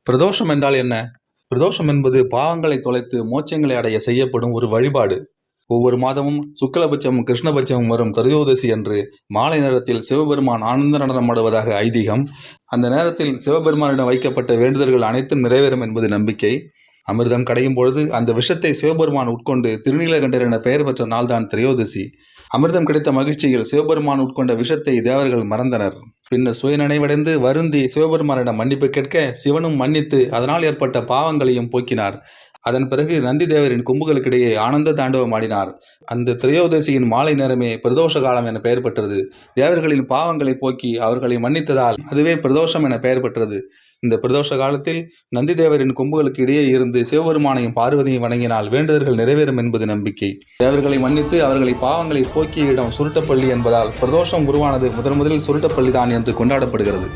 பிரதோஷம் என்றால் என்ன? பிரதோஷம் என்பது பாவங்களை தொலைத்து மோட்சங்களை அடைய செய்யப்படும் ஒரு வழிபாடு. ஒவ்வொரு மாதமும் சுக்லபட்சமும் கிருஷ்ணபட்சமும் வரும் திரையோதசி அன்று மாலை நேரத்தில் சிவபெருமான் ஆனந்த நடனமாடுவதாக ஐதீகம். அந்த நேரத்தில் சிவபெருமானிடம் வைக்கப்பட்ட வேண்டுதல்கள் அனைத்தும் நிறைவேறும் என்பது நம்பிக்கை. அமிர்தம் கடையும் பொழுது அந்த விஷத்தை சிவபெருமான் உட்கொண்டு திருநீலகண்டர் என பெயர் பெற்ற நாள்தான் திரையோதசி. அமிர்தம் கிடைத்த மகிழ்ச்சியில் சிவபெருமான் உட்கொண்ட விஷத்தை தேவர்கள் மறந்தனர். பின்னர் சுயநினைவடைந்து வருந்தி சிவபெருமானிடம் மன்னிப்பு கேட்க சிவனும் மன்னித்து அதனால் ஏற்பட்ட பாவங்களையும் போக்கினார். அதன் பிறகு நந்தி தேவரின் கொம்புகளுக்கிடையே ஆனந்த தாண்டவம் ஆடினார். அந்த திரையோதசியின் மாலை நேரமே பிரதோஷ காலம் என பெயர் பெற்றது. தேவர்களின் பாவங்களை போக்கி அவர்களை மன்னித்ததால் அதுவே பிரதோஷம் என பெயர் பெற்றது. இந்த பிரதோஷ காலத்தில் நந்தி தேவரின் கொம்புகளுக்கு இடையே இருந்து சிவபெருமானையும் பார்வதியும் வணங்கினால் வேண்டுதல்கள் நிறைவேறும் என்பது நம்பிக்கை. தேவர்களை மன்னித்து அவர்களை பாவங்களை போக்கிய இடம் சுருட்டப்பள்ளி என்பதால் பிரதோஷம் உருவானது முதலில் சுருட்டப்பள்ளி தான் என்று கொண்டாடப்படுகிறது.